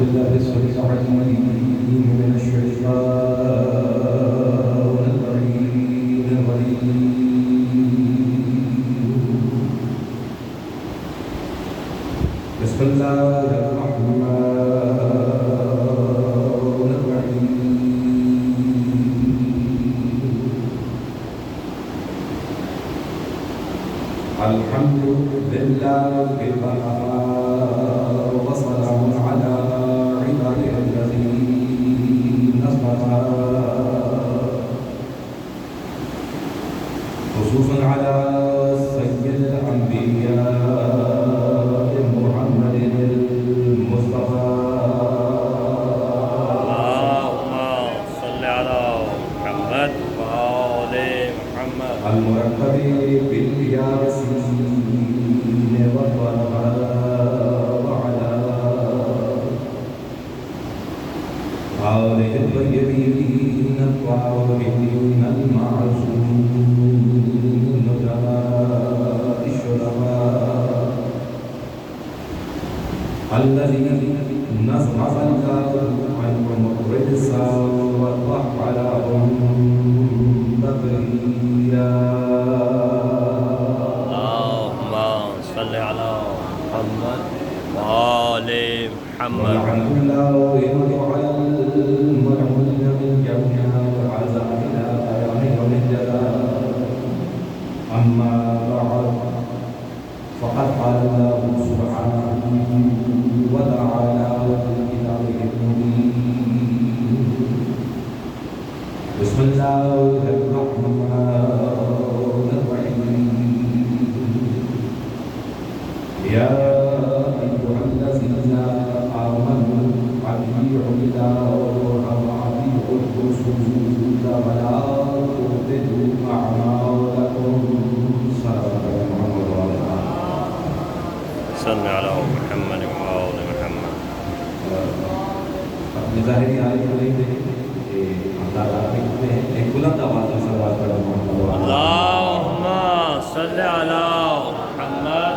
بالله السميع العليم من الشيطان اللعين الرجيم. بسم الله الرحمن الرحيم. الحمد لله وسلام على عباده الذين اصطفى، خصوصا على سيد الانبياء محمد المصطفى. اللهم صل على محمد وآل محمد المركب بالياسين والطه وعلى آله الطيبين الطاهرين المعصومين الشرفاء الذين نصرف الله عنهم الرجس وطهرهم تطهيرا. اللهم صل على محمد وآل محمد. ولعن الله على الملعونين من جميع العذاب إلى يوم الجزاء. أما بعد، فقد قال الله سبحانه وتعالى في كتابه المبين: بسم الله الرحمن الرحيم. يا أيها الذين آمنوا أطيعوا الله وأطيعوا الرسول ولا تبطلوا أعمالكم. صل على محمد وآل محمد. اپنی ظاہری حالت کو نہیں دیکھیں کہ اللہ تعالیٰ لکھتے ہیں ایک بلند آواز میں صلوات پڑھو محمد وآل محمد. اللهم صل على محمد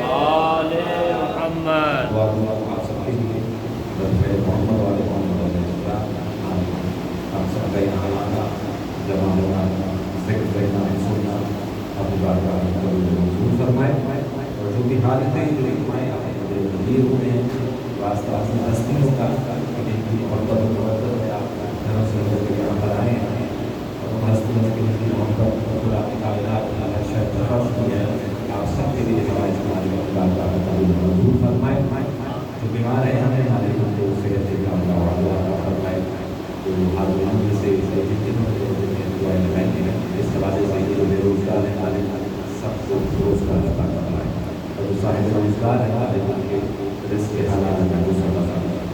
وآل محمد. وہ آپ سب کے لیے محمد وآل محمد علیہ السلام ہم سب کا یہاں آنا جمع ہونا ذکر کرنا سننا اپنی بارگاہ میں قبول منظور فرمائے. اور جو بھی حالتیں جو فرمائے آپ تبدیل ہوئے ہیں واسطہ اپنی ہستیوں کا ان کی محبت و محبت میں آپ گھروں سے لوگوں کے یہاں پر آئے ہیں اور ان ہستیوں کی ان کی محبت خدا کی کائنات اللہ شاید فرض کیا ہے. آپ سب کے لیے ہمارے ہماری بارگاہ میں قبول منظور فرمائے. جو بیمار ہیں ہمیں ہمارے ان کو صحت کاملہ اور اللہ فرمائے. تو حاضر ہم سے جتنے دعائیں لگائیں گے اس حوالے سے یہ جو بے روزگار ہیں عالم سب کو روزگار عطا فرمائے اور جو صاحب روزگار ہیں عالم کے رزق کے حالات میں وہ سب عطا فرمائے.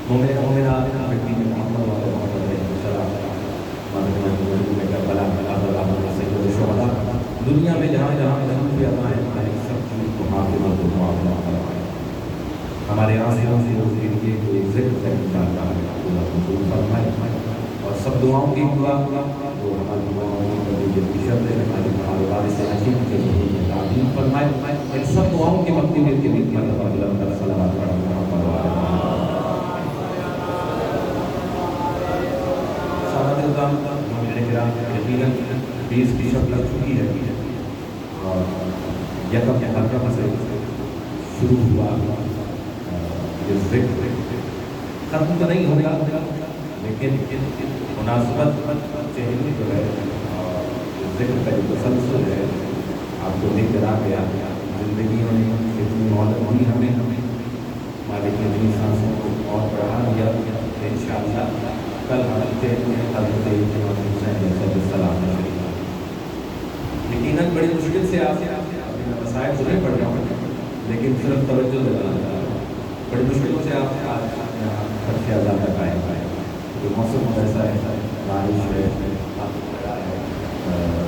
مومنات مٹی میں محمد والے محمد علیہ السلام میں کربلا سید الشہداء دنیا میں جہاں جہاں جہاں بھی آئے ہماری سب چیز کو حافظت و معافظہ فرمائے. ہمارے آسیوں سے روز کے لیے کوئی ذکر سے نکالتا ہے اللہ منظور فرمائے. اور سب دعاؤں کی دعا وہ ہماری دعاؤں کی قبولیت کی شرط ہے. ہمارے وارث حکیم کے ضرور میں تعظیم فرمائے. ان سب دعاؤں کی مقبولیت کے لیے مرتبہ بلند کر صلوات پڑھو محمد وآل محمد. سادات الزام مومنین کرام یقیناً 20 کی شب لگ چکی ہے اور یکم حرکت سے شروع ہوا یہ ذکر ختم تو نہیں ہوگا لیکن مناسبت چہرے جو ہے اور ذکر کا جو تسلسل ہے آپ کو لے کر آ گیا. زندگیوں نے اتنی مہلت دی ہمیں مالک نے اپنی سانسوں کو اور بڑھا دیا. انشاءاللہ کل حضرت امام حسین علیہ السلام شریف یقیناً بڑی مشکل سے آپ مسائل تو نہیں پڑھ رہا ہوں لیکن صرف توجہ دلانا بڑی مشکلوں سے آپ آج خرچ آزاد تک آئے جو موسم ایسا ہے بارش ہے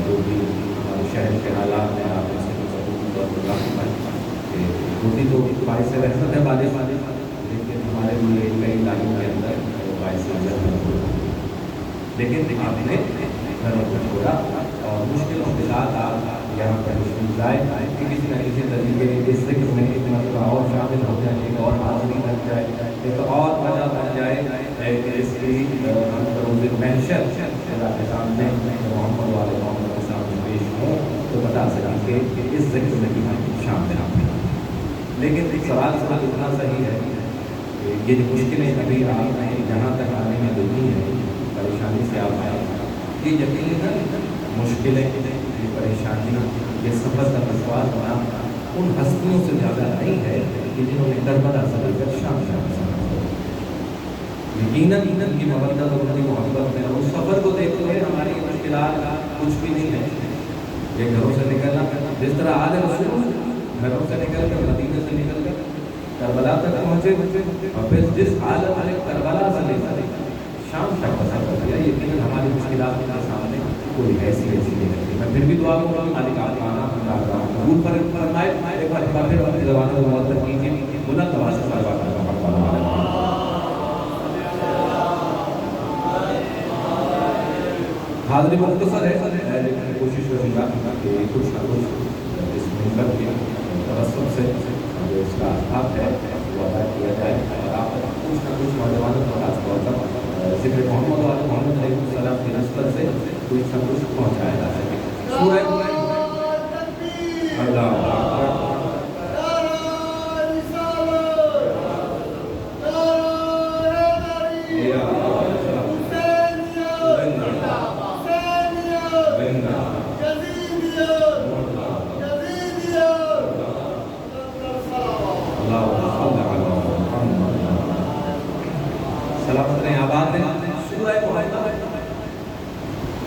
جو بھی ہمارے شہر کے حالات میں آپ اس کو ضرور طور پر ہوتی تو باعث رحمت ہے بارش لیکن ہمارے لیے کئی علاقوں کے اندر باعث رحمت ہوتی ہے. لیکن آپ نے گھروں کو چھوڑا اور مشکلوں کے ساتھ آپ یہاں پر مشکل جائے کہ کسی نہ کسی طریقے اس ذکر میں ایک مرتبہ اور شامل ہو جائے اور حاضری لگ جائے ایک اور وجہ بن جائے کہ اس کی ہم روز محشر اللہ کے سامنے محمد والے محمد کے سامنے پیش ہوں تو بتا سکیں کہ اس ذکر میں بھی ہم شامل ہیں. لیکن سوال اتنا صحیح ہے کہ یہ جو مشکلیں ابھی آپ ہیں جہاں تک آنے میں دینی ہے پریشانی سے آپ آئے یہ یقیناً مشکلیں یہ پریشانی یہ سفر کا مسئلہ بنا ان ہستیوں سے زیادہ نہیں ہے کہ جنہوں نے کربلا سے لے کر شام یقیناً کی مودت اور ان کی محبت میں اس سفر کو دیکھتے ہوئے ہماری مشکلات کچھ بھی نہیں ہے. یہ گھروں سے نکلنا جس طرح آل رسول گھروں سے نکل کر مدینے سے نکل کر کربلا تک پہنچے اور پھر جس حالت میں کربلا سے لے کر شام تک بسر کر دیا یقیناً ہماری مشکلات کے سامنے کوئی ایسی نہیں کرتی. میں پھر بھی دعا کروں گا مالک آپ آنا قبول فرمائے ایک بار پھر اپنی زبانوں کو معطل کیجیے بلند آواز سے صلوات حاضری مختصر ہے لیکن کوشش کروں گا کہ کچھ نہ کچھ اس ممبر کے توسط سے جو اس کا حق ہے وہ ادا کیا جائے اور آپ کچھ نہ کچھ نوجوانوں کو خاص طور پر ذکر محمد والے محمد علیہ السلام کی نسبت سے کچھ نہ کچھ پہنچایا جا سکے. سورہ اللہ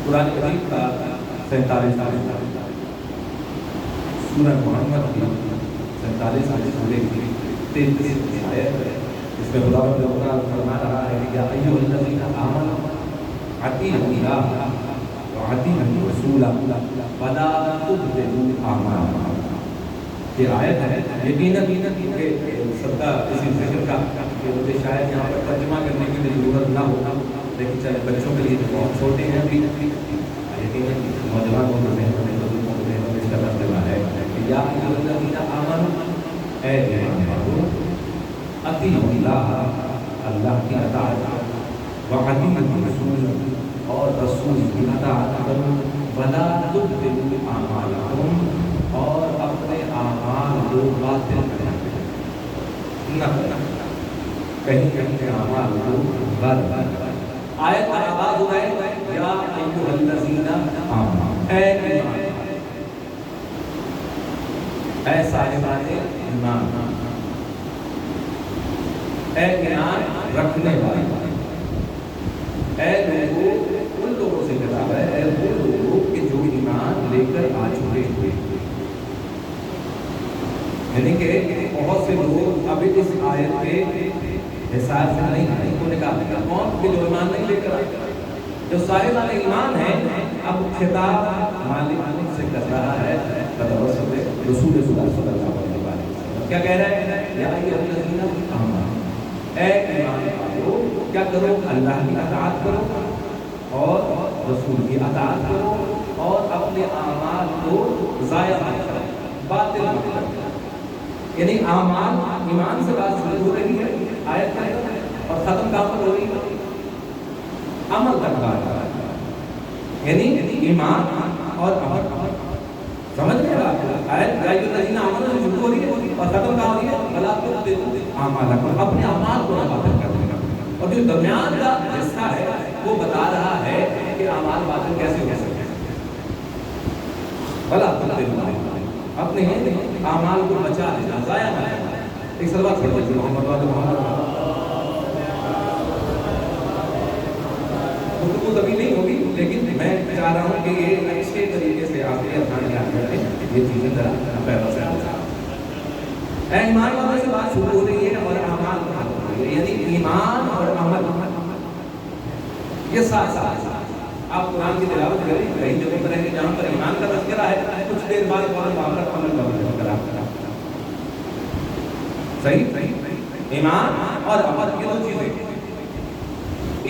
قرآن کریم کا 47 سورہ محمد کی 47 سورے کی 33 آیت ہے. اس میں خدا تعالیٰ فرما رہا ہے کہ یا ایھا الذین آمنوا اطیعوا اللہ واطیعوا الرسول ولا تبطلوا اعمالکم. یہ آیت ہے یقیناً کہ صدقہ اسی ذکر کا کہ مجھے شاید یہاں پر ترجمہ کرنے کی ضرورت نہ ہو لیکن چاہے بچوں کے لیے جو بہت چھوٹے ہیں ابھی یقیناً نوجوان کو بزرگوں کو اس کا ترجمہ ہے کہ یا ایھا الذین آمنوا اے ایمان والو اطیعوا اللہ اللہ کی اطاعت واطیعوا الرسول اور رسول کی اطاعت کرو ولا تبطلوا اعمالکم اور اپنے اعمال کو باطل نہ کرنا کہیں کے اعمال کو برباد کرنا. آیت کا آغاز ہوا ہے یا ایھا الذین آمنوا اے ایمان اے صاحبان ایمان اے ایمان رکھنے والے اے لوگوں ان لوگوں سے خطاب ہے اے وہ لوگ کہ جو ایمان لے کر آ چکے ہوئے یعنی کہ بہت سے لوگ ابھی اس آیت کے حساب سے نہیں آئے ان کو نکالنے کا کون کہ جو ایمان نہیں لے کر آئے جو صاحبان ایمان ہیں. اب خطاب مالک سے کر رہا ہے بتوسط رسول اللہ صلی اللہ علیہ وسلم. کیا کہہ رہے ہیں یا ایھا الذین آمنوا اے ایمان والو کیا کرو اللہ کی اطاعت کرو اور رسول کی اطاعت کرو اور اپنے اعمال کو ضائع مت کرو باطل مت کرو. یعنی اعمال ایمان سے بات شروع ہو رہی ہے آیت کا اور ختم کہاں پر ہو رہی ہے عمل تک بات یعنی ایمان اور عمل سمجھ میں آیت یا ایھا الذین آمنوا شروع ہو رہی ہے اور ختم کہاں ہو رہی ہے ولا تبطلوا اعمالکم اپنے اعمال کو نہ باطل کرنے کا. اور جو درمیان کا حصہ ہے وہ بتا رہا ہے کہ اعمال باطل کیسے ہو سکتے ہیں. ولا تبطلوا اپنے اعمال کو بچا لینا ضائع نہ کرنا. ایک صلوات پڑھو محمد والے محمد. گفتگو کبھی نہیں ہوگی لیکن میں چاہ رہا ہوں کہ یہ اچھے طریقے سے آپ کے اپنا یاد کریں یہ چیزیں ذرا پیدا سے اے ایمان والوں سے بات شروع ہو رہی ہے اور اعمال ختم ہو رہی ہے یعنی ایمان اور عمل یہ ساتھ ساتھ آپ قرآن کی تلاوت کریں کئی جگہ پر ہے کہ جہاں پر ایمان کا تذکرہ ہے کچھ دیر بعد قرآن عمل کا تذکرہ صحیح ایمان اور عمل یہ دو چیزیں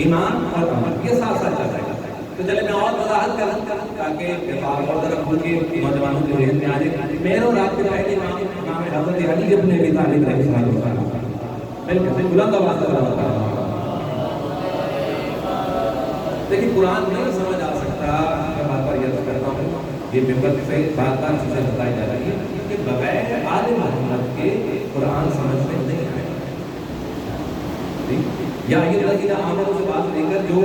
ایمان اور عمل یہ ساتھ ساتھ چل رہا ہے. تو چلے میں اور وضاحت کروں تاکہ اور ذرا کھل کے نوجوانوں کے ذہن میں آ جائے. میرے اور آپ کے پہلے امام حضرت علی ابن ابی طالب رضی اللہ عنہ بالکل بلند آواز سے تلاوت کرنا ہوگا. لیکن قرآن نہیں سمجھ آ سکتا. میں بار بار یہ کرتا ہوں، یہ ممبر سے بار بار چیزیں بتائی جا رہی ہیں کہ بغیر آل محمد کے قرآن سمجھ میں نہیں آئے. یا یہ الذین آمنوا سے بات لے کر جو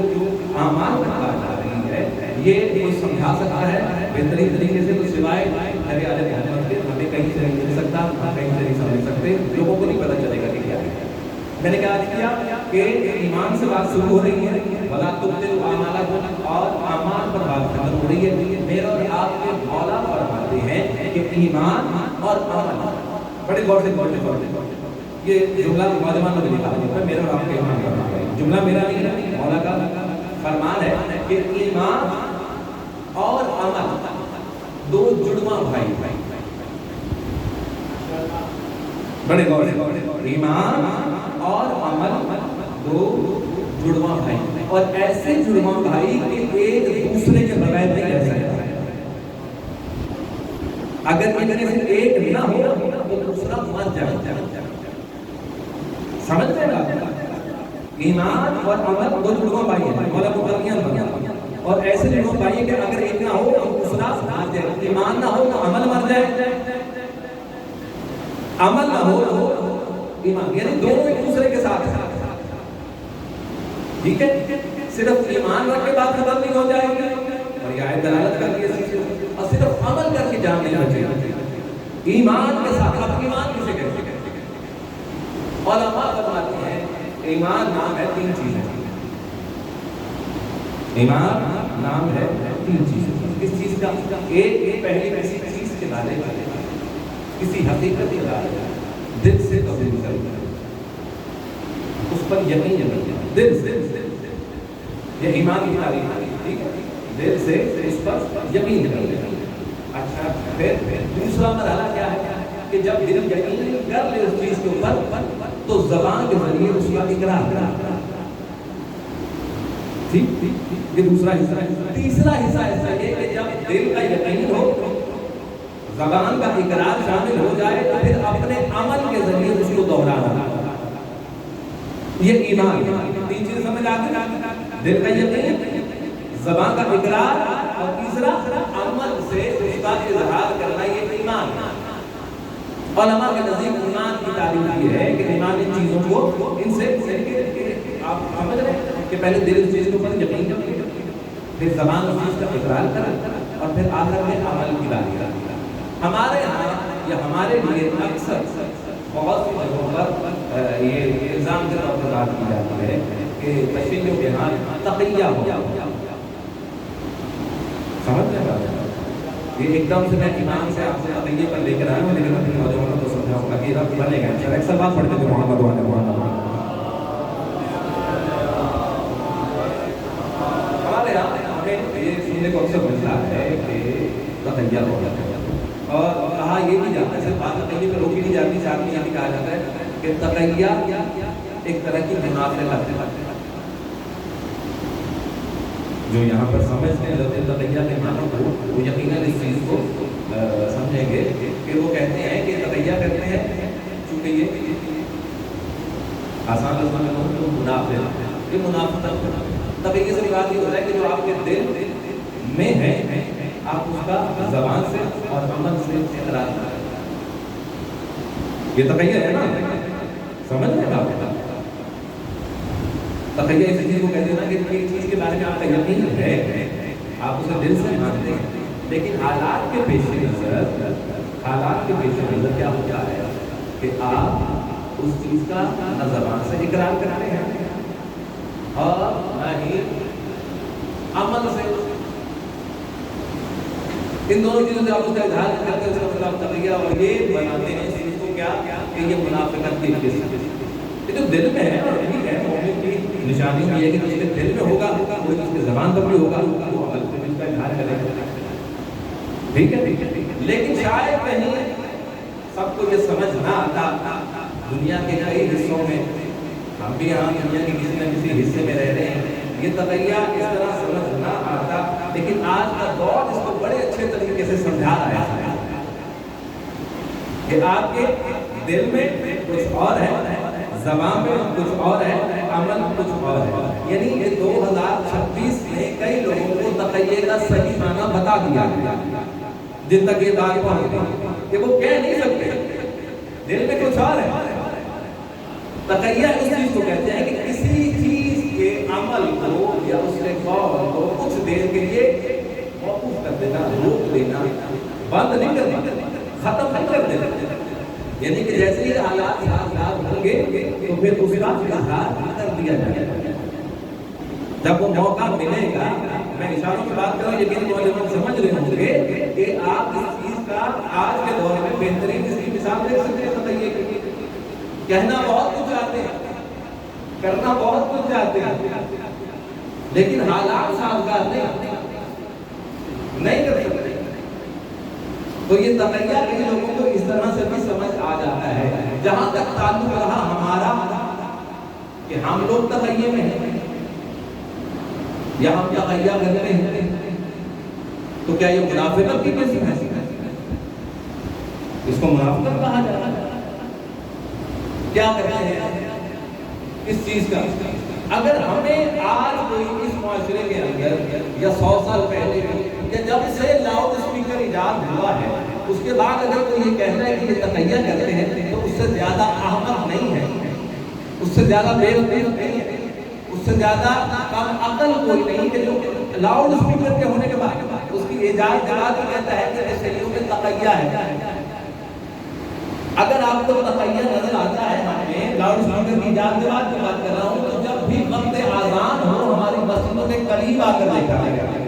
اعمال میں بات آ رہی ہے، یہ کوئی سمجھا سکتا ہے بہترین طریقے سے تو سوائے نبی آل محمد کے. ہمیں کہیں سے نہیں مل سکتا، ہم کہیں سے نہیں سمجھ سکتے، لوگوں کو نہیں پتہ چلے گا کہ کیا ہے. میں نے کیا کیا کہ ایمان سے بات شروع ہو رہی ہے، وَلَا تُبْطِلُوا أَعْمَالَكُمْ، اور اعمال پر بات ختم ہو رہی ہے. میرا اور آپ کے مولا فرماتے ہیں کہ ایمان اور عمل، بڑے غور سے یہ جملہ نوجوانوں نے لکھا ہے، میرا اور آپ کے ایمان کرنا ہے. جملہ میرا نہیں ہے، مولا کا فرمان ہے کہ ایمان اور عمل دو جڑواں بھائی. بڑے غور سے، ایمان اور عمل دو جڑواں بھائی، اور ایسے جڑواں بھائی کہ ایک دوسرے کے بغیر نہیں رہ سکتا. اگر ان میں سے ایک نہ ہو تو دوسرا مر جائے. سمجھ رہے ہیں؟ ایمان اور عمل دو جڑواں بھائی ہیں، مولا مقدمیان بنا، اور ایسے جڑواں بھائی کہ اگر ایک نہ ہو تو دوسرا مر جائے. ایمان نہ ہو تو عمل مر جائے، عمل نہ ہو تو ایمان، یعنی دونوں ایک دوسرے کے ساتھ ہیں. ٹھیک ہے؟ صرف ایمان رکھ کے بات ختم نہیں ہو جائے گی، اور یہ آیت دلالت کرتی ہے، اور صرف عمل کر کے جان نہیں بچے گا. ایمان کے ساتھ اب ایمان کسے کہتے ہیں؟ علماء فرماتے ہیں ایمان نام ہے تین چیزیں. ایمان نام ہے تین چیزیں. اس چیز کا ایک پہلی کسی چیز کے بارے میں، کسی حقیقت کے بارے میں دل سے قبول کرنا، اس پر یقین کرنا، دل سے. یہ ایمان کی تعریف ہے. ٹھیک ہے؟ دل سے اس پر یقین کرنا. اچھا، پھر دوسرا مرحلہ کیا ہے کہ جب دل یقین کر لے اس چیز کے اوپر تو زبان کے ذریعے اس کا اقرار کرنا. ٹھیک، یہ دوسرا حصہ ہے. تیسرا حصہ ایسا ہے کہ جب دل کا یقین ہو، زبان کا اقرار شامل ہو جائے تو پھر اپنے عمل کے ذریعے اس کو دہرانا. یہ ایمان. تین چیز سمجھ آتی ہے، دل کا یقین، زبان کا اقرار، اور تیسرا عمل سے اس کا اظہار کرنا. یہ ایمان. علماء کے نزدیک ایمان کی تعریف یہ ہے کہ ایمان ان چیزوں کو، ان سے آپ سمجھ رہے ہیں کہ پہلے دل اس چیز کے اوپر یقین کرے، پھر زبان اس چیز کا اقرار کرے، اور پھر آخر میں عمل کی داری کرے. ہمارے یہاں یا ہمارے لیے اکثر بہت سی جگہوں پر یہ الزام کے طور پر بات کی جاتی ہے کہ تشریح کے ہاں تقیہ ہو. سمجھ رہے ہیں؟ یہ ایک دم سے میں ایمان سے آپ سے تقیہ پر لے کر آیا ہوں، لیکن اپنے نوجوانوں کو سمجھاؤں گا کہ رب بنے گا. چل ایک سال بات پڑھتے تھے محمد ہمارے یہاں ہمیں یہ سننے کو اکثر ملتا ہے کہ تقیہ ہو جاتا ہے، اور کہا یہ بھی جاتا ہے، صرف بات تقیہ پہ روکی نہیں جاتی، ساتھ میں یہ بھی کہا جاتا ہے کہ تقیہ ایک طرح کی منافقت ہے. جو یہاں پر سمجھتے ہیں تقیہ کے معنی کو، وہ یقیناً اس چیز کو سمجھیں گے کہ وہ کہتے ہیں کہ تقیہ کرتے ہیں، چونکہ یہ آسان لفظوں میں کہوں تو منافق، یہ منافقت. تقیہ سے بات یہ ہوتا ہے کہ جو آپ کے دل میں ہے آپ اس کا زبان سے اور عمل سے اقرار کریں. یہ تقیہ ہے نا، سمجھ رہے ہیں آپ؟ تقیہ اس چیز کو کہتے ہیں نا کہ ایک چیز کے بارے میں آپ کا یقین ہے، آپ اسے دل سے مانتے ہیں، لیکن حالات کے پیش نظر کیا ہوتا ہے کہ آپ اس چیز کا نہ زبان سے اقرار کرتے ہیں اور نہ ہی عمل سے. ان دونوں چیزوں سے آپ اس کا اظہار کرتے ہیں، اس کا مطلب تقیہ، اور یہ بناتے ہیں چیز کو کیا کہ یہ منافقت کی قسم. یہ جو دل میں ہے، اور ٹھیک ہے، مومن کی نشانی یہ ہے کہ جس کے دل میں ہوگا وہ جس کے زبان پر بھی ہوگا وہ عمل سے بھی اس کا اظہار کرے گا. ٹھیک ہے، لیکن شاید کہیں سب کو یہ سمجھ نہ آتا. دنیا کے کئی حصوں میں، ہم بھی یہاں دنیا کے کسی نہ کسی حصے میں رہ رہے ہیں، یہ تقیہ اس طرح سمجھ نہ آتا، لیکن آج کا دور اس کو بڑے اچھے طریقے سے سمجھا رہا ہے کہ آپ کے دل میں کچھ اور ہے، زبان میں کچھ اور ہے، عمل کچھ اور ہے. یعنی یہ 2026 میں کئی لوگوں کو تقیہ کا صحیح معنی بتا دیا گیا جن تک یہ بات پہنچ گئی کہ وہ کہہ نہیں سکتے، دل میں کچھ اور ہے. تقیہ اس چیز کو کہتے ہیں کہ کسی چیز کے عمل کو یا اس کے قول کو کچھ دیر کے لیے موقوف کر دینا، روک دینا، بند نہیں کرنا، ختم نہیں کر دینا. یعنی کہ جیسے ہی حالات سازگار ہوں گے تو پھر اس کا اظہار کر دیا جائے گا. جب وہ موقع ملے گا، میں اشاروں کی بات کروں لیکن نوجوان سمجھ رہے ہوں گے کہ آپ اس چیز کا آج کے دور میں بہترین اس کی مثال دیکھ سکتے ہیں. بتائیے کہ کہنا بہت کچھ چاہتے ہیں، کرنا بہت کچھ چاہتے ہیں، لیکن حالات سازگار نہیں کر سکتے. تو یہ تقیہ کئی لوگوں کو اس طرح سے بھی سمجھ آ جاتا ہے. جہاں تک تعلق رہا ہمارا کہ ہم لوگ تقیہ میں ہیں یا ہم تقیہ کرتے ہیں، تو کیا یہ منافقت کی قسم ہے؟ اس کو منافقت کہا جاتا ہے. کیا کرتے ہیں اس چیز کا؟ اگر ہمیں آج کوئی اس معاشرے کے اندر یا 100 سال پہلے یا جب سے لاؤڈ اسپیکر ایجاد ہوا ہے اس کے بعد اگر کوئی یہ کہنا ہے کہ یہ تقیہ کرتے ہیں تو اس سے زیادہ احمق نہیں ہے، اس سے زیادہ بے وقوف نہیں ہے، اس سے زیادہ کم عقل کوئی نہیں کہ جو لاؤڈ اسپیکر کے ہونے کے بعد اس کی ایجاد کے بعد کہتا ہے کہ ایسیوں میں تقیہ ہے. اگر آپ کو تقیہ نظر آتا ہے ہمیں لاؤڈ اسپیکر کی ایجاد کے بعد کی بات کر رہا ہوں، تو جب بھی وقت اذان ہو ہماری مسجدوں کے قریب آ کر دیکھا جائے.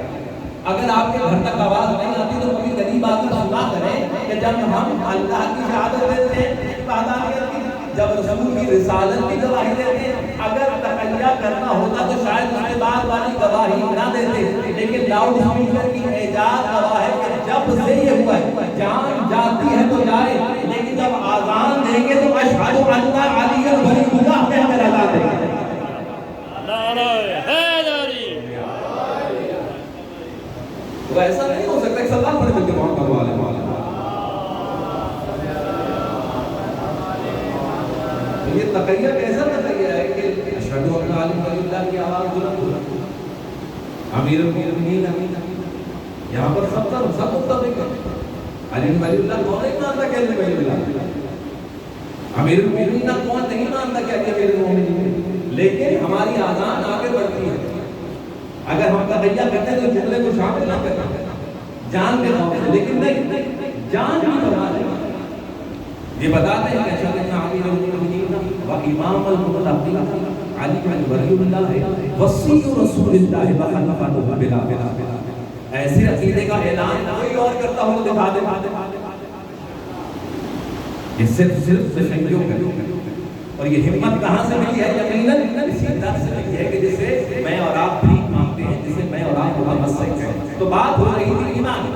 اگر آپ کے گھر تک آواز نہیں آتی تو کبھی قریب آ کر سنا کریں کہ جب ہم اللہ کی شہادت دیتے ہیں وحدانیت کی، جب رسول کی رسالت کی گواہی دیتے ہیں، اگر تقیہ کرنا ہوتا تو شاید اس کے بعد والی گواہی نہ دیتے. لیکن لاؤڈ اسپیکر کی ایجاد گواہ ہے کہ جب سے یہ ہوا ہے جان جاتی ہے تو جائے، لیکن جب آذان دیں گے تو اشہد ان علی ولی اللہ کہہ کر اذان دیں گے. تو ایسا نہیں ہو سکتا. ایک سلام پڑھ دیتے محمد والے یہ تقیہ کیسا تقیہ ہے کہ اشہد ان علی ولی اللہ کی آواز بلند ہو، امیر المؤمنین یہاں پر سب متفق ہے. علی ولی اللہ کون نہیں مانتا کہ علی ولی اللہ؟ امیر المؤمنین کون نہیں مانتا کہ علی امیر المؤمنین؟ لیکن ہماری آذان آگے بڑھتی ہے. اگر ہم تقیہ کرتے ہیں تو جملے کو شامل نہ کرتے جان کے نام سے، لیکن نہیں، جان بھی بتا دیں. یہ بتاتے ہیں کہ اشہد ان علی المؤمنین و امام المتقین علی ولی اللہ وصی رسول اللہ وخلفہ بلا. ایسے عقیدے کا اعلان کوئی اور کرتا ہو تو دکھا دے. یہ صرف تشیع ہے. اور یہ ہمت کہاں سے ملی ہے؟ یقیناً اسی طرح سے ملی ہے کہ جسے میں اور آپ بھی مانتے ہیں، جسے میں اور آپ متمسک ہیں. تو بات ہو رہی تھی ایمان.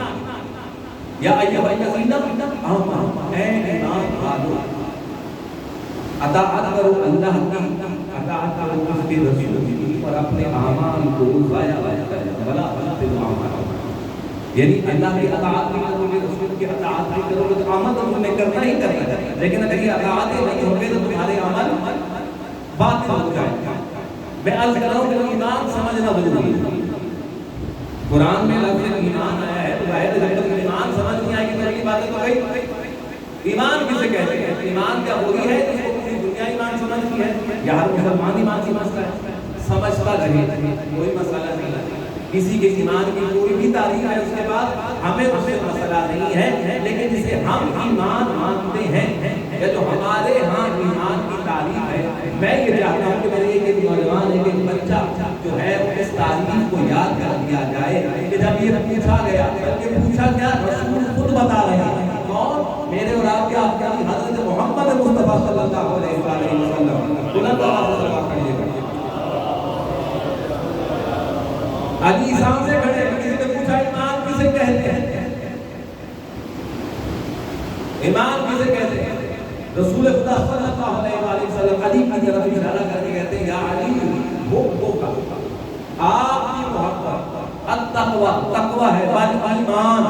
یا ایھا الذین آمنوا، اے ایمان والو، اطاعت کرو اللہ کی، اطاعت کرو اس کے رسول کی، اور اپنے اعمال کو ضائع نہ کرو. ولا تبطلوا اعمالکم. یعنی اللہ کی اطاعت بھی کرو گے، رسول کی اطاعت بھی کرو گے تو عمل تو تمہیں کرنا ہی کرنا ہے. لیکن اگر یہ اطاعت نہیں ہوں گے تو تمہارے عمل باطل ہو جائیں گے. میں عرض کر رہا ہوں کہ ایمان سمجھنا ضروری ہے. قرآن میں لفظ ایمان آیا ہے تو ظاہر ہے جب تک ایمان سمجھ نہیں آئے گی تو اگلی باتیں تو گئی. ایمان کسے کہتے ہیں؟ ایمان کیا وہی ہے جس کو پوری دنیا ایمان سمجھتی ہے یا ہر مسلمان ایمان سمجھتا ہے؟ سمجھتا رہے، کوئی مسئلہ نہیں. کسی کے ایمان کی کوئی بھی تعریف ہے اس کے بعد ہمیں اس سے مسئلہ نہیں ہے. لیکن جسے ہم ایمان مانتے ہیں یا جو ہمارے ہاں ایمان کی تعریف ہے، میں یہ چاہتا ہوں کہ میرے ایک نوجوان ایک بچہ جو ہے اس تعریف کو یاد کر دیا جائے کہ جب یہ پوچھا گیا، بلکہ پوچھا کیا رسول خود بتا رہے ہیں کون؟ میرے اور آپ کے حضرت محمد مصطفیٰ صلی اللہ علیہ وسلم. بلند آواز سے بات کریے گا. علی سامنے کھڑے، کسی نے پوچھا ایمان کسے کہتے ہیں؟ ایمان کسے کہتے ہیں؟ رسول خدا صلی اللہ علیہ وسلم علی کی طرف اشارہ کر کے کہتے ہیں یا علی وہ کا آپ کی محبت التقوی، تقوی ہے، ایمان.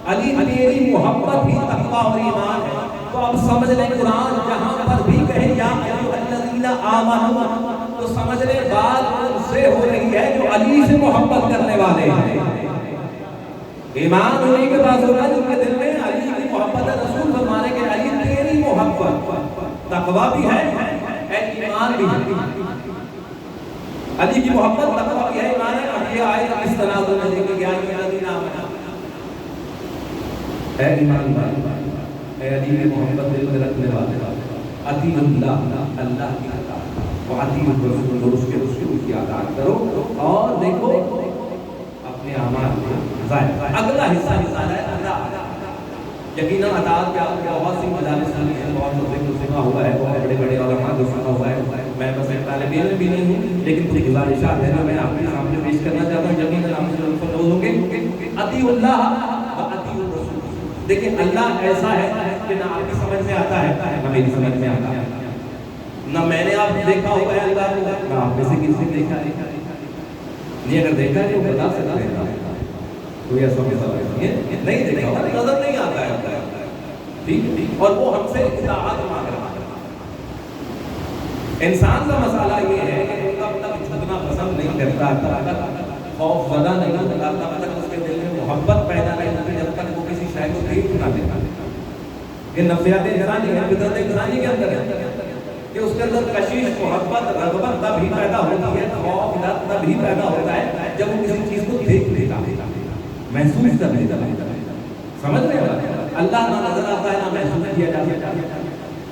علی تیری محبت ہی تقوی اور ایمان ہے. تو اب سمجھ لیں قرآن جہاں پر بھی کہیں یا ایھا آمنو تو سمجھ لیں بات ان سے ہو رہی ہے جو علی سے محبت کرنے والے ہیں. ایمان انہیں کے پاس ہوگا جن کے دل میں علی کی محبت ہے. رسول فرمانے کے علی تیری محبت تقویٰ بھی ہے ایمان بھی ہے. علی کی محبت تقویٰ بھی ہے ایمان ہے. اب یہ آئے اس طرح میں دیکھیں گے اے ایمان بھائی اے علی کی محبت دل میں رکھنے والے اطیعوا اللہ اللہ کی اطاعت واطیعوا الرسول اور اس کے رسول کی اطاعت کرو. اور دیکھو اپنے اعمال میں اگلا حصہ نکالا ہے اطاعت. یقیناً اطاعت کے آپ بہت سی مجالس سنی ہیں, بہت ذکر سنا ہوا ہے, بہت بڑے بڑے علماء کو سنا ہوا ہے. میں بس ایک طالب علم بھی نہیں ہوں, لیکن کچھ گزارشات ہیں جو میں آپ کے سامنے پیش کرنا چاہتا ہوں. یقیناً آپ سے لوگ ہوں گے اطیعوا اللہ و اطیعوا الرسول. دیکھیں اللہ ایسا ہے کہ نہ آپ کی سمجھ میں آتا ہے نہ میری سمجھ میں آتا ہے, نہ میں نے آپ دیکھا ہوا ہے اللہ کو, نہ آپ میں سے کسی نے دیکھا ہے. نہیں اگر دیکھا ہے تو بتا سکتا ہے کوئی ایسا نہیں دیکھا ہوگا, نظر نہیں آتا ہے. ٹھیک ہے, اور وہ ہم سے اطاعت مانگ رہا ہے. انسان کا مسئلہ یہ ہے کہ وہ کب تک جھکنا پسند نہیں کرتا, تب تک خوف زدہ نہیں ہوتا, تب تک اس کے دل میں محبت پیدا نہیں ہوتی جب تک وہ کسی شے کو ٹھیک نہ دیتا. یہ نفسیات انسانی ہے, فطرت انسانی کے اندر ہے کہ اس کے اندر کشش, محبت, رغبت تب ہی پیدا ہوتی ہے, خوف تب ہی پیدا ہوتا ہے جب وہ کسی چیز کو دیکھ لیتا, محسوس کر لیتا. سمجھ رہے ہیں اللہ نہ نظر آتا ہے نہ محسوس کیا جاتا ہے.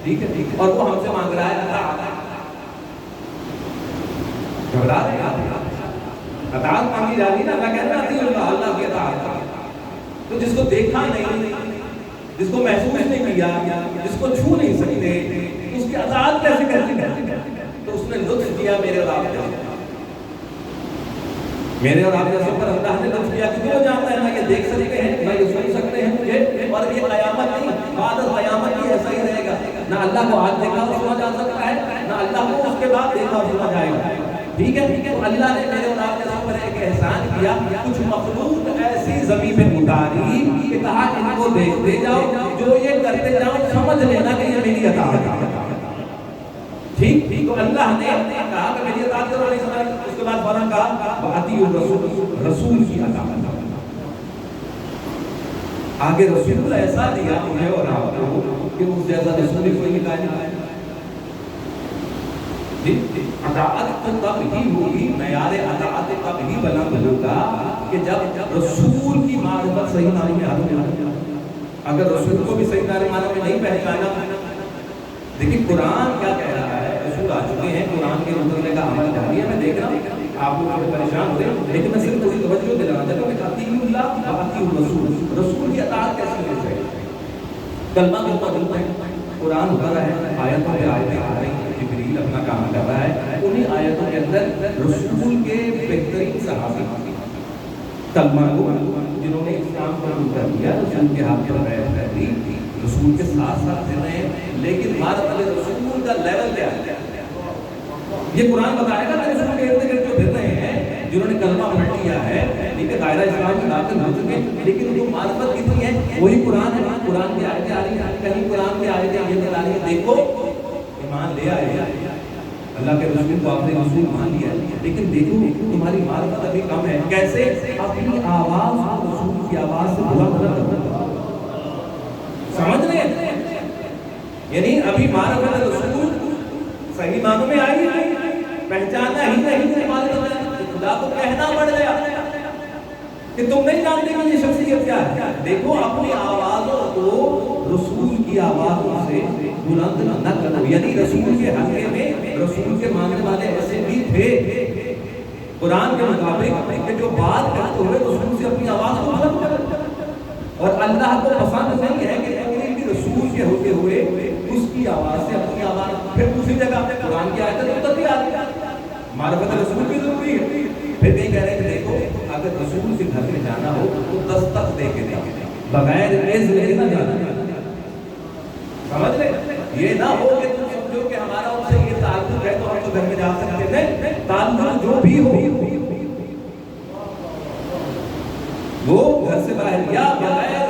ٹھیک ہے, اور وہ ہم سے مانگ رہا ہے اطاعت. گھبرا رہے ہیں اطاعت مانگی جا رہی ہے نا. اللہ کہہ رہا ہے اطیعوا اللہ کی اطاعت. تو جس کو دیکھا نہیں, جس کو محسوس نہیں کیا, جس کو چھو نہیں سکتے, اس کی اطاعت کیسے کرتے ہیں؟ تو اس نے لطف دیا میرے اور آپ جیسے, میرے اور آپ جیسے پر اللہ نے لطف کیا کہ وہ جانتا ہے نہ یہ دیکھ سکتے ہیں نہ یہ سن سکتے ہیں مجھے, اور یہ قیامت نہیں بعد قیامت بھی ایسا ہی رہے گا. نہ اللہ کو آج دیکھا اور سنا جا سکتا ہے, نہ اللہ کو اس کے بعد دیکھا اور سنا جائے گا. ٹھیک ہے, تو اللہ نے میرے اور آپ جیسے پر ایک احسان کیا, کچھ مخلوق ایسی زمین پہ اتاری کہ کہا ان کو دیکھتے جاؤ, جو یہ کرتے جاؤ سمجھ لینا کہ یہ میری اطاعت ہے. ٹھیک, تو اللہ نے کہا کہ میری اطاعت کرو, نہیں سمجھ. اس کے بعد فوراً کہا واطیعوا الرسول, رسول کی اطاعت. آگے رسول ایسا دیا مجھے اور آپ کو کہ اس جیسا رسول کوئی نکالا ہے. اطاعت تو تب ہی ہوگی, معیار اطاعت تب ہی بلند ہوگا کہ جب رسول کی معرفت صحیح معنی میں حاصل ہو. اگر رسول کو بھی صحیح معنی میں نہیں پہچانا, دیکھیں قرآن کیا کہہ رہا ہے, رسول آ چکے ہیں, قرآن کے مطلب کا عمل جاری ہے. میں دیکھ رہا ہوں آپ لوگ بڑے پریشان ہو رہے ہیں, لیکن میں صرف تھوڑی توجہ دلانا چاہتا ہوں کہ اطیعوا اللہ و اطیعوا الرسول, رسول کی اطاعت کیسے ہونی چاہیے. کلمہ ہے, قرآن اترا ہے, آیتوں پہ آیتیں آ رہی ہیں, جبریل اپنا کام کر رہا ہے, انہیں آیتوں کے اندر رسول کے بہترین صحابی کلمہ کو جنہوں نے اسلام قبول کر لیا, رسول کے ہاتھ پر بیعت کر لی, رسول کے ساتھ ساتھ پھر رہے ہیں, لیکن بات رسول کا لیول کیا ہے یہ قرآن بتائے گا. رسول کے ارد گرد جو پھر رہے ہیں, جنہوں نے کلمہ پڑھ لیا ہے, لیکن دائرہ اسلام میں داخل ہو چکے, لیکن ان کو معرفت کتنی ہے, وہی قرآن ہے. قرآن کی آیتیں آ رہی ہیں, کہیں قرآن کی آیتیں یہ بتا رہی ہیں دیکھو ایمان لے آئے, اللہ کے رسول کو آپ نے رسول مان لیا, لیکن دیکھو تمہاری معرفت ابھی کم ہے. کیسے؟ اپنی آواز رسول کی آواز سے بلند کرنا. سمجھ رہے ہیں, یعنی ابھی معرفت رسول صحیح معنوں میں آئی نہیں, پہچانا ہی نہیں. خدا کو کہنا پڑ گیا کہ تم نہیں جانتے کہ یہ شخصیت کیا ہے. دیکھو اپنی آوازوں کو رسول کی آوازوں سے بلند نہ کرو. یعنی رسول کے حلقے میں رسول کے ماننے والے ایسے بھی تھے قرآن کے مطابق کہ جو بات کرتے ہوئے رسول سے اپنی آواز کو بلند کرتے, اور اللہ کو پسند نہیں ہے کہ کوئی بھی رسول کے ہوتے ہوئے اس کی آواز سے اپنی آواز. پھر دوسری جگہ قرآن کی آیت بھی آتی ہے, معرفت رسول بھی ضروری ہے. پھر نہیں کہہ رہے کہ دیکھو اگر رسول کے گھر میں جانا ہو تو دستک دے کے دیکھیں, بغیر اذن نہ جانا. سمجھ رہے, یہ نہ ہو کہ تم سمجھو کہ ہمارا ان سے یہ تعلق ہے تو ہم تو گھر میں جا سکتے. نہیں, تعلق جو بھی ہو وہ گھر سے باہر یا بغیر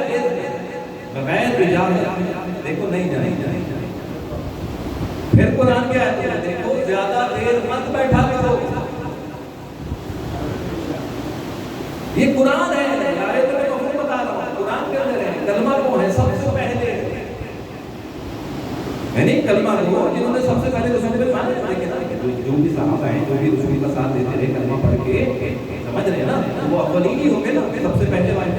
اجازت دیکھو نہیں جائے. پھر قرآن کیا ہے؟ دیکھو زیادہ دیر مت بیٹھا کرو. یہ قرآن ہے، آیت میں مفہوم بتا رہا ہوں، قرآن کے اندر ہے. کلمہ وہ ہے سب سے پہلے، یعنی کلمہ وہ جنہوں نے سب سے پہلے رسول پہ مان لیا. جو بھی صحابہ ہیں جو بھی رسول کا ساتھ دیتے رہے کلمہ پڑھ کے، سمجھ رہے ہیں نا، وہ اولین ہی ہوں گے نا سب سے پہلے والے.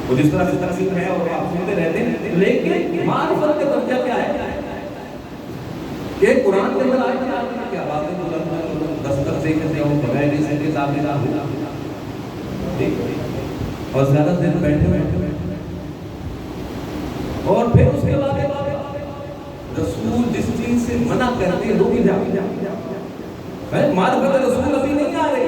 وہ جس طرح تقسیم ہے اور آپ سنتے رہتے ہیں، لیکن معرفت کا درجہ کیا ہے کہ قرآن کے اندر آئے کیا بات ہے، بلند دستک سے کہتے ہو بغیر اس کے ساتھ اور زیادہ دن بیٹھے ہوئے. اور پھر اس کے بعد رسول جس چیز سے منع کرتے رک جا. معرفت رسول ابھی نہیں آ رہی،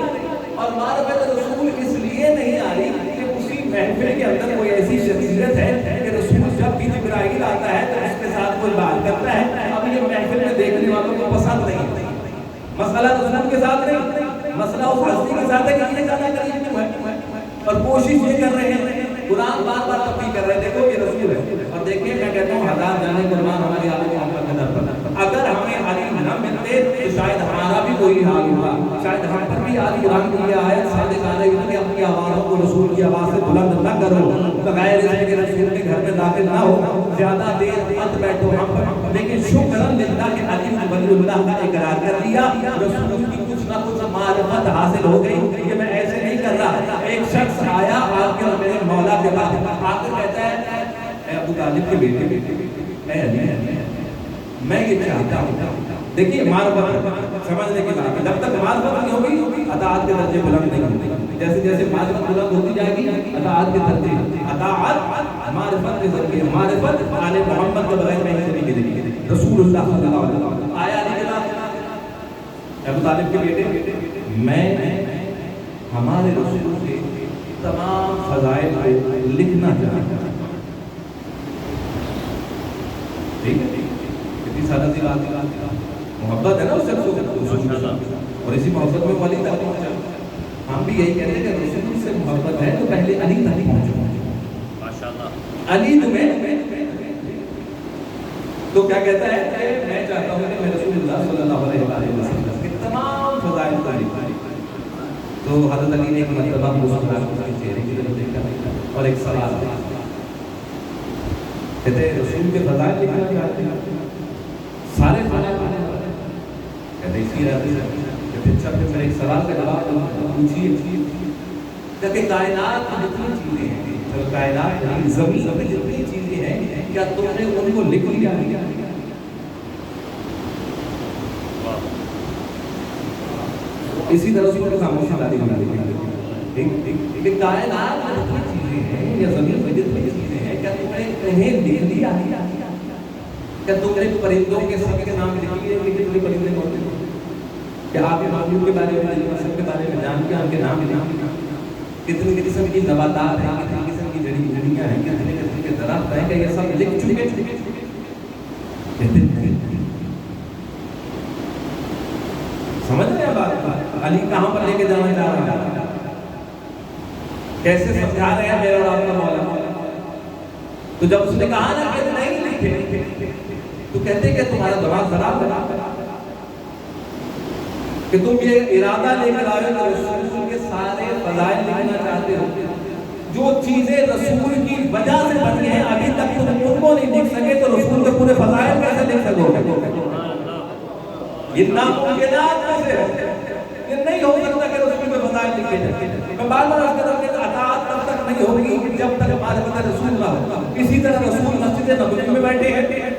اور معرفت رسول اس لیے نہیں آ رہی کہ اسی محفل کے اندر کوئی ایسی شخصیت ہے کہ رسول جب بھی جبرائیل آتا ہے تو اس کے ساتھ کوئی بات کرتا ہے. اب یہ محفل میں دیکھنے والوں کو پسند نہیں. مسئلہ رسول کے ساتھ نہیں، مسئلہ اس ہستی کے ساتھ ہے کہ یہ زیادہ قریب کیوں ہے. اور کوشش یہ کر رہے ہیں، قرآن بار بار تبدیل کر رہے ہیں، دیکھو یہ رسول ہے. اور دیکھیں میں کہتا ہوں ہزار جانے قربان ہماری عالم محمد کے در پر. اگر ہمیں علی نہ ملتے تو شاید ہمارا بھی کوئی حال ہوگا، شاید ہم پر بھی علی قرآن کی یہ آیت صادق علیہ کہ اپنی آوازوں کو رسول کی آواز سے بلند نہ کرو، بغیر اس کے رسول کے گھر میں داخل نہ ہو، زیادہ دیر مت بیٹھو ہم پر. لیکن شکر للہ کہ علی ولی اللہ کا اقرار کر لیا، رسول کی کچھ نہ کچھ معرفت حاصل ہو گئی کہ میں ایسے نہیں کر رہا. ایک شخص آیا آ کے میرے مولا کے بعد آ کر کہتا ہے اے ابو طالب کے بیٹے، اے علی میں یہ چاہتا ہوں. دیکھیے معرفت سمجھنے کی بات ہے، جب تک معرفت نہیں ہوگی اطاعت کے درجے بلند نہیں ہوگی. جیسے جیسے معرفت بلند ہوتی جائے گی اطاعت کے درجے، اطاعت معرفت کے ذریعے، معرفت آل محمد کے بغیر نہیں چلی کی دیکھیے. رسول اللہ صلی اللہ علیہ وسلم آیا علی کے بعد ابو طالب کے بیٹے میں ہمارے رسول کے تمام فضائل کو لکھنا چاہتا ہوں. ٹھیک ہے، کتنی سادہ سی بات ہے، محبت ہے نا اس سے. اور اسی محبت میں علی تک پہنچا. ہم بھی یہی کہتے ہیں کہ رسول سے محبت ہے تو پہلے علی تک پہنچو. ماشاءاللہ علی تمہیں تو کیا کہتا ہے کہ میں چاہتا ہوں کہ میں رسول اللہ صلی اللہ علیہ وسلم کے تمام فضائل کو لکھوں. تو حضرت علی نے ایک مرتبہ مسلمان کے چہرے کی طرف دیکھا اور ایک سوال کیا، کہتے ہیں رسول کے فضائل لکھنا چاہتے ہیں، سارے فضائل کہتے ہیں اسی رہتے ہیں کہ پھر ایک سوال کا جواب پوچھیے کہ کائنات میں جتنی چیزیں ہیں، کائنات زمین میں جتنی چیزیں ہیں، کیا تم نے ان کو لکھ لیا؟ اسی طرح سے خاموشی داری بنا دی کہ کائنات میں جتنی چیزیں ہیں یا زمین میں جتنی چیزیں ہیں، کیا تم نے انہیں لکھ لیا؟ کیا تم نے پرندوں کے سب کے نام لکھ لیے کہ کتنے پرندے ہوتے ہیں؟ کیا آپ معلوم کے بارے میں سب کے بارے میں جان کے ان کے نام لکھ؟ کتنی قسم کی نباتات ہیں، کتنی قسم کی جڑی بوٹیاں ہیں، کتنے قسم کے درخت ہیں، کہ یہ سب لکھ چکے؟ سمجھ رہے ہیں بات؟ علی کہاں پر لے کے جانا چاہ رہا ہے، کیسے سمجھا رہے ہیں میرے اور آپ کا مولا. تو جب اس نے کہا نا کہ نہیں لکھے تو کہتے کہ تمہارا دماغ خراب ہے کہ تم یہ ارادہ لے کر آئے کہ رسول کے سارے فضائل لکھنا چاہتے ہو. جو چیزیں رسول کی وجہ سے بنی ہیں ابھی تک تم ان کو نہیں لکھ سکے تو رسول کے پورے فضائل کیسے لکھ سکو گے؟ یہ ناممکنات میں سے ہے، یہ نہیں ہو سکتا کہ رسول کے فضائل لکھے جائیں. میں بار بار اس کے طرف اطاعت تب تک نہیں ہوگی جب تک معرفت رسول نہ ہو. اسی طرح رسول مسجد نبوی میں بیٹھے ہیں،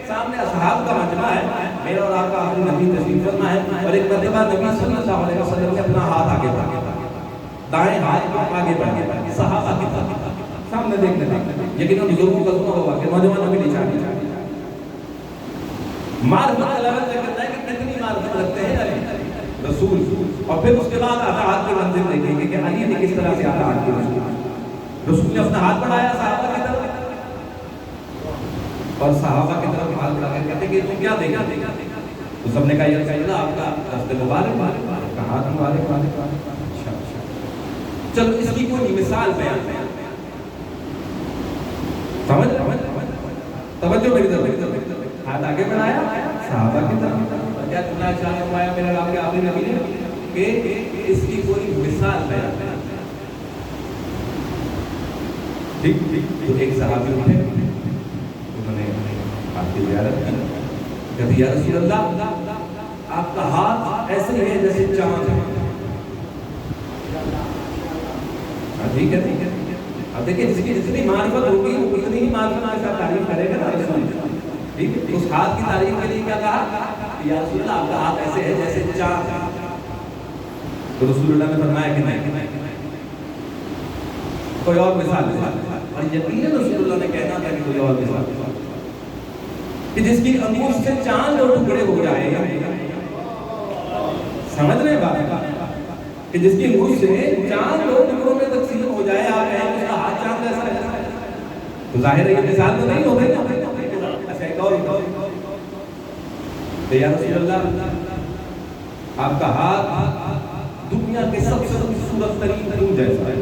سامنے اصحاب کا مجمع ہے، میرا اور آپ کا آخری نبی تشریف فرما ہے، اور ایک مرتبہ نبی صلی اللہ علیہ وسلم نے اپنا ہاتھ آگے بڑھا، دائیں ہاتھ آگے بڑھا، صحابہ کی طرف سامنے دیکھنے لگے. یقیناً بزرگوں کا سنا ہوگا کہ نوجوانوں کی نشانی معرفت علامت کرتا ہے کہ کتنی معرفت رکھتے ہیں علی رسول. اور پھر اس کے بعد اطاعت کے منظر دیکھیں گے کہ علی نے کس طرح سے اطاعت کی. رسول نے اپنا ہاتھ بڑھایا صحابہ کی طرف اور صحابہ کی طرف ہاتھ بڑھا کر کہتے کہ تم کیا دیکھا؟ تو سب نے کہا یا رسول اللہ آپ کا دست مبارک، کا ہاتھ مبارک. چلو اس کی کوئی مثال بیان سمجھ توجہ میری طرف، ہاتھ آگے بڑھایا صحابہ کی طرف، کیا جملہ ارشاد فرمایا میرے رب کے آخری نبی نے کہ اس کی کوئی مثال بیان ہے. ٹھیک تو ایک صحابی اٹھے، انہوں نے آپ کی زیارت کی، کہتے یا رسول اللہ آپ کا ہاتھ ایسے ہے جیسے چاند ہے. ٹھیک ہے اب دیکھیں جس کی جتنی معرفت ہوگی وہ اتنی ہی معرفت کے ساتھ تعریف کرے گا نا. ٹھیک ہے، اس ہاتھ کی تعریف کے لیے کیا کہا یا رسول اللہ آپ کا ہاتھ ایسے ہے جیسے چاند ہے. تو رسول اللہ نے فرمایا کہ نہیں، کوئی اور مثال دے. اور یقیناً رسول اللہ نے کہنا تھا کہ کوئی اور مثال کہ جس کی انگوشت سے چاند اور ٹکڑے ہو جائے. سمجھ رہے بات کہ جس کی انگوشت سے چاند اور ٹکڑوں میں تقسیم ہو جائے، آپ کہیں اس کا ہاتھ چاند ایسا ہے تو ظاہر ہے یہ مثال تو نہیں ہوگی. اچھا ایک اور کہ یا رسول اللہ آپ کا ہاتھ دنیا کے سب سے خوبصورت ترین خون جیسا ہے.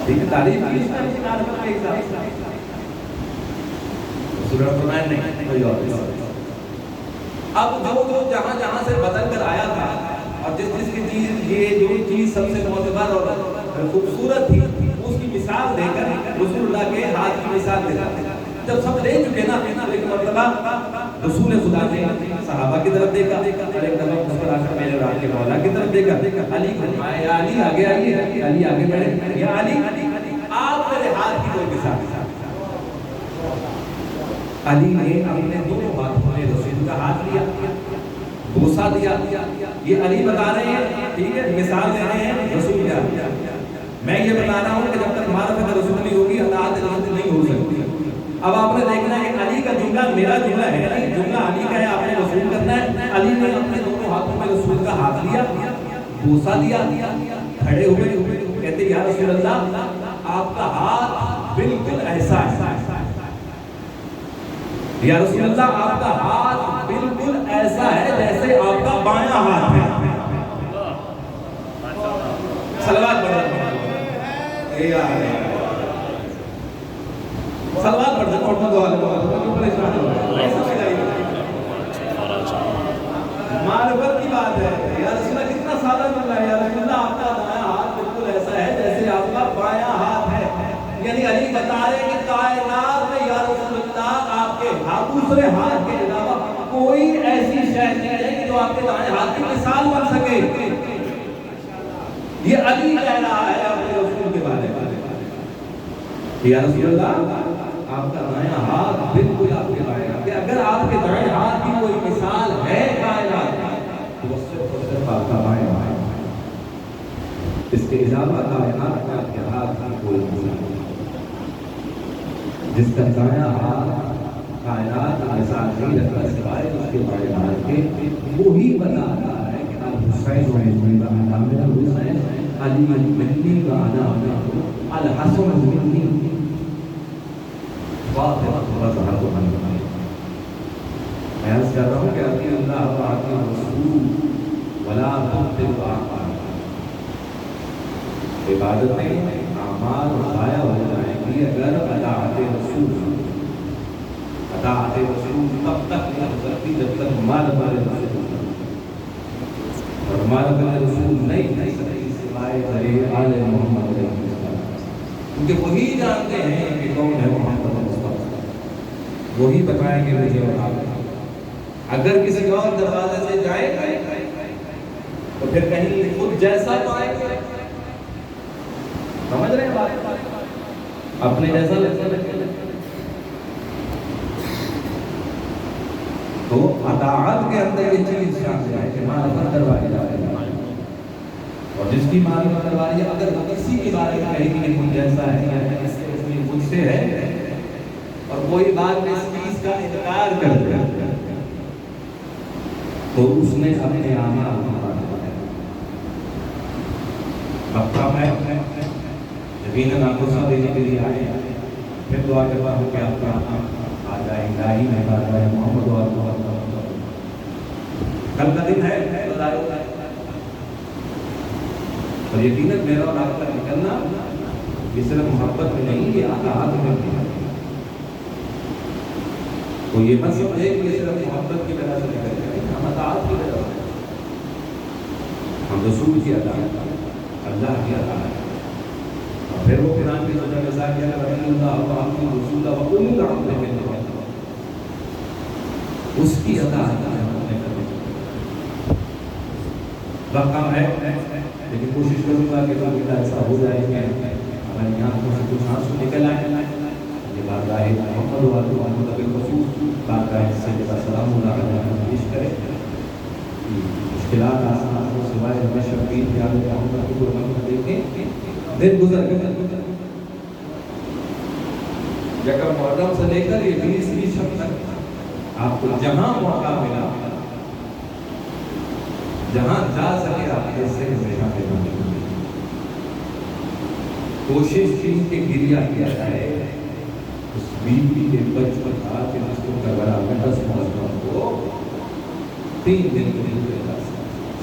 ٹھیک ہے، تعریف کی نہیں کوئی اور. اب جو جہاں جہاں سے بدل کر آیا تھا اور جس کی چیز یہ جو چیز سب سے معتبر اور خوبصورت تھی اس کی مثال دے کر رسول اللہ کے ہاتھ کی مثال دے کر جب سب لے چکے نا ایک مرتبہ رسول خدا نے صحابہ کی طرف دیکھا اور ایک دفعہ مسکرا کر میرے رات کے مولا کی طرف دیکھا. علی کو فرمایا یا علی آگے آئیے. علی آگے بڑھے، یا علی آپ میرے ہاتھ کی کوئی مثال. علی نے اپنے دونوں ہاتھوں میں رسول کا ہاتھ لیا، بوسہ دیا. یہ علی بتا رہے ہیں، ٹھیک ہے، مثال دے رہے ہیں رسول کیا. میں یہ بتا رہا ہوں کہ جب تک معرفت رسول نہیں ہوگی اطاعت رسول نہیں ہو سکتی. اب آپ نے دیکھنا ہے کہ علی کا جملہ میرا جملہ ہے نہیں، جملہ علی کا ہے، آپ نے رسول کرنا ہے. علی نے اپنے دونوں ہاتھوں میں رسول کا ہاتھ لیا، بوسہ دیا، کھڑے ہوئے کہتے یا رسول اللہ آپ کا ہاتھ بالکل ایسا ہے. یا رسول اللہ آپ کا ہاتھ بالکل ایسا ہے جیسے آپ کا بایاں ہاتھ ہے. صلوات پڑھو، صلوات پڑھو محمد و آل محمد. معرفت کی بات ہے. یا رسول اللہ کتنا سادہ جملہ ہے. یا رسول اللہ آپ کا دایاں ہاتھ بالکل ایسا ہے جیسے آپ کا بایاں ہاتھ ہے. یعنی علی بتا رہے کہ کائنات میں یا رسول اللہ آپ کے دوسرے ہاتھ کے علاوہ کوئی ایسی شے نہیں ہے کہ جو آپ کے دائیں ہاتھ کی مثال بن سکے. یہ علی کہہ رہا ہے اپنے رسول کے بارے میں. یا رسول اللہ آپ کا دائیں ہاتھ بالکل آپ کے بارے میں، کہ اگر آپ کے دائیں ہاتھ کی کوئی مثال ہے کائنات تو وہ صرف آپ کا بائیں ہاتھ. اس کے علاوہ کائنات میں آپ کے ہاتھ کی کوئی مثال نہیں. جس کا دایاں ہاتھ کائنات مثال نہیں رکھتا سوائے اس کے بائیں ہاتھ کے، وہی بتا رہا ہے کہ الحسین و الحسین علی منی و انا الحسن منی فاطمہ زہرا منی. میں عرض کر رہا ہوں کہ اطیعوا اللہ و اطیعوا الرسول ولا تبطلوا اعمالکم. عبادتیں اعمال ضائع ہو جائیں گی اگر اطاعت رسول تب تک نہیں ہو سکتی جب تک معرفت رسول اور معرفت رسول نہیں ہو سکتی سوائے آل محمد علیہ السلام. کیونکہ وہی جانتے ہیں کہ کون ہے محمد مصطفیٰ، وہی بتائیں گے مجھے اور آپ. اگر کسی اور دروازے سے جائے تو پھر کہیں خود جیسا پائیں گے. سمجھ رہے ہیں بات؟ اپنے جیسا لگتا تو اطاعت کے اندر یہ چیز شامل ہے کہ معرفت کروائی جا رہی ہے. اور جس کی معرفت کروائی اگر وہ کسی کے بارے میں کہے کہ کوئی جیسا ہے یا اس میں مجھ سے ہے اور کوئی بات میں اس چیز کا انکار کر دیا تو اس نے اپنے اعمال مکہ میں یقیناً آپ کو سب دینے کے لیے آئے ہیں. پھر دعا کرتا ہوں کہ آپ کا آ جائے الہی میں آ جائے محمد و آل محمد. کل کا دن ہے اور یقیناً میرا اور آپ کا نکلنا یہ صرف محبت میں نہیں، یہ اطاعت میں بھی ہے۔ تو یہ مت سمجھے کہ یہ صرف محبت کی وجہ سے نکل جائے، ہم اطاعت کی وجہ سے، ہم رسول کی اطاعت، اللہ کی اطاعت۔ اور پھر وہ قرآن کی سورہ نساء کیا ہے، اللہ وَأَطِیعُوا الرَّسُولَ وَأُولِي الْأَمْرِ مِنْکُم، اس کی اطاعت ہم نے کرنی ہے۔ وقت کم ہے لیکن کوشش کروں گا کہ کبھی ایسا ہو جائے کہ ہماری آنکھوں سے کچھ آنسو نکل آئے۔ یہ بارگاہ محمد وعلى محمد بالخصوص بارگاہ سیدنا سلام اللہ علیہ پیش کرے، مشکلات آسان کو سوائے ہمیں شبیر پیار محمد کی قربانی دیکھیں۔ دن گزر گئے، یکم محرم سے لے کر یہ 20 شب تک آپ کو جہاں موقع ملا، جہاں جا سکے آپ کے سے ہمیشہ کے بندے کوشش کی کہ گریہ کیا جائے اس بیوی کے بچپن کا کہ جس کو کربلا میں 10 محرم کو 3 دن کے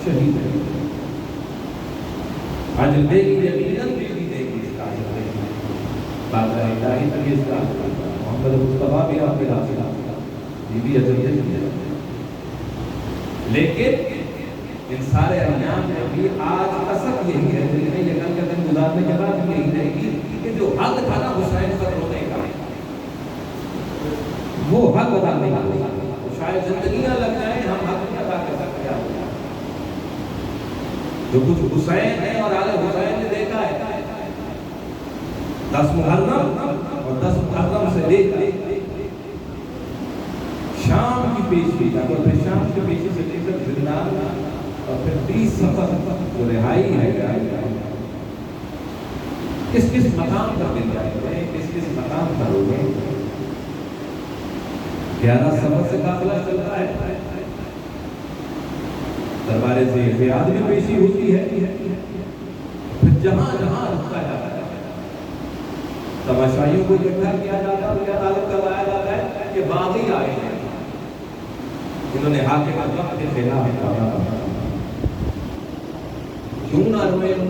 شہید ہے۔ آج دیکھ یقیناً بیوی دیکھی اس کا بادہ الہی کی اس کا محمد مصطفیٰ بھی آپ کے راستے بیوی اجلیت کی ہے، لیکن ان سارے ایام میں بھی آج اثر یہی ہے، دل میں یہ کل کا دن گزارنے کے بعد یہی رہے گی کہ جو حق تھا نا حسین پر رونے کا، وہ حق ادا نہیں کرتا، شاید زندگیاں لگ جائیں ہم حق نہیں ادا کر سکتے۔ جو کچھ حسین ہے اور آل حسین نے دیکھا ہے 10 محرم اور 10 محرم سے لے کر شام کی پیشی تک، اور پھر شام کی پیشی سے لے کر زندان، اور پھر 30 سفر جو رہائی ہے، کس کس مقام پر مل جائے گے، کس کس مقام پر ہوگے۔ 11 سفر سے قافلہ چلتا ہے، دربار سے فیاض میں پیشی ہوتی ہے، پھر جہاں جہاں رکھا جاتا ہے تماشائیوں کو اکٹھا کیا جاتا ہے، کیا تعلق کروایا جاتا ہے کہ باغی آئے ہیں جنہوں نے حاکم وقت کے خلاف کہا کیوں نہ روئے ان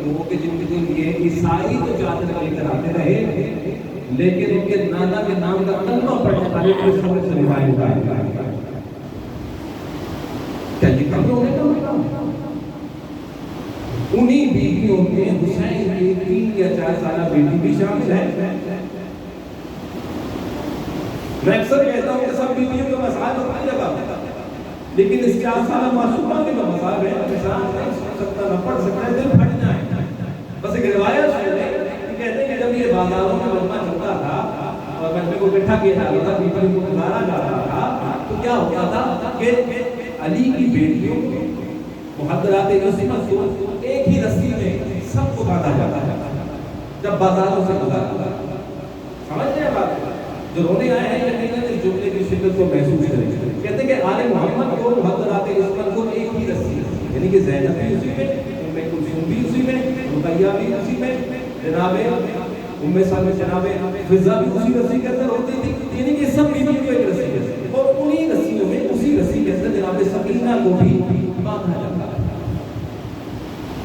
لوگوں کے جن کے لیے عیسائی تو چادر لے کر آتے رہے، لیکن ان کے نانا کے نام کا کلمہ پڑھنے والے کرسمس سے روایت ہے۔ کیا یہ کم ہونے کا مطلب؟ انہی بیویوں میں حسین کی 3 یا 4 سالہ بیٹی بھی شامل ہے۔ میں اکثر کہتا ہوں کہ سب بیویوں کے مسائل تو اپنی جگہ، لیکن اس کے 8 سالہ معصومہ کے مسائل ہیں، انسان نہیں سن سکتا، نہ پڑھ سکتا ہے، دل پھٹ جائے۔ بس ایک روایت سنیں کہ کہتے ہیں کہ جب یہ بازاروں میں لقمہ چلتا تھا اور بچے کو اکٹھا کیا جاتا تھا، بیویوں کو گزارا جاتا تھا، تو کیا ہوتا تھا کہ علی کی بیٹیوں محدرات یوسف کو ایک ہی رسی میں سب کو باندھا جاتا تھا جب بازاروں سے گزارا۔ سمجھ رہے ہیں بات؟ جو رونے آئے ہیں یقیناً اس جملے کی شدت کو محسوس کریں۔ کہتے ہیں کہ آل محمد کو محدرات یوسف کو ایک ہی رسی، یعنی کہ زینب بھی اسی میں، ام کلثوم بھی اسی میں، رقیہ بھی اسی میں، جناب ام سلمہ جناب فضہ بھی اسی رسی کے اندر ہوتی تھی، یعنی کہ سب بیویوں کو ایک رسی ہے، اور انہی رسیوں میں اسی رسی کے اندر جناب سکینہ کو بھی باندھا جاتا ہے۔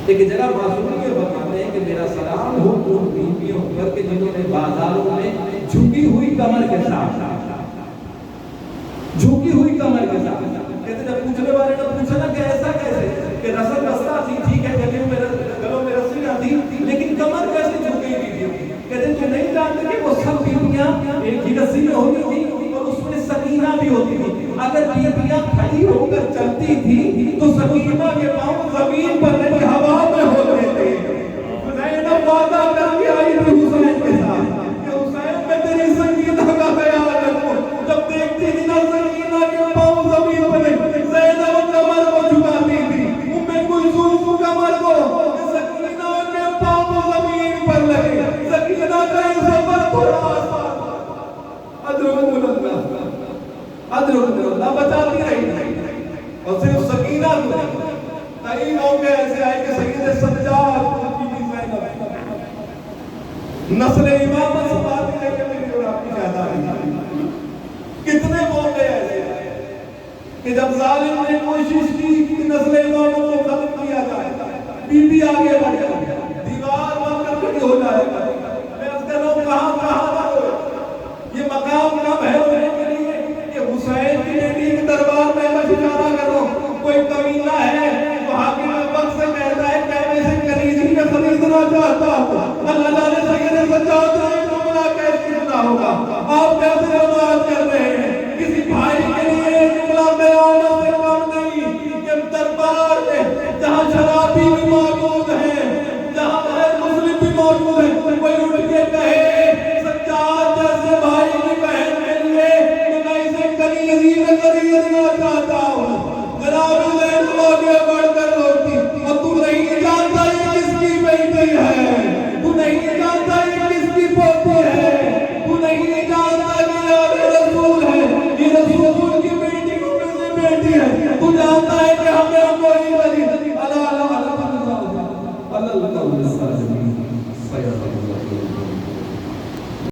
ایک جگہ معصوم یہ بتاتے ہیں کہ میرا سلام ہو ان بیویوں پر کہ جنہوں نے بازاروں میں جھکی ہوئی کمر کے ساتھ، جھکی ہوئی کمر کے ساتھ، کہتے جب پوچھنے والے نے پوچھا نا کہ ایسا کیسے، کہ رسل رستہ تھی، ٹھیک ہے گلوں میں رسیاں تھی، لیکن کمر کیسے جھکی ہوئی تھی؟ کہتے تو نہیں جانتے کہ وہ سب بیویاں ایک ہی رسی میں ہوتی تھی اور اس میں سکینہ بھی ہوتی تھی۔ اگر بیویاں کھڑی ہو کر چلتی تھی تو سکینہ کے پاؤں زمین پر نہیں ہوا میں ہوتے تھے۔ زینب وعدہ کر کے آئی تھی حسین کے ساتھ کہ حسین میں تیری سکینہ کا خیال رکھوں، جب دیکھتی تھی نا سکینہ کے پاؤں زمین پر نہیں، زینب کمر کو جھکاتی تھی، ام کلثوم کمر کو، سکینہ کے پاؤں زمین پر لگے، سکینہ کا سفر تھوڑا آسان، ادرک اللہ بچاتی رہی، اور صرف سکینہ کو کئی موقع ایسے آئے کہ سید سجاد نسل امامت سے بات ہے کہ میری اور آپ کی شہزادی، کتنے موقع ایسے آئے کہ جب ظالم نے کوشش کی کہ نسل امامت کو ختم کیا جائے، بی بی آگے بڑھ گئی، دیوار بن کر کھڑی ہو جائے گا. میں اس کا نام کہاں یہ مقام کب ہے ہونے کے لیے کہ حسین کی بیٹی کے دربار میں بس اشارہ کرو. کوئی کمینہ ہے جو حاکم وقت سے کہتا ہے کہ میں سے کنیزی میں خریدنا چاہتا ہوں. اللہ تعالیٰ سید سجاد نے بنا کیسے ہوگا. آپ کیسے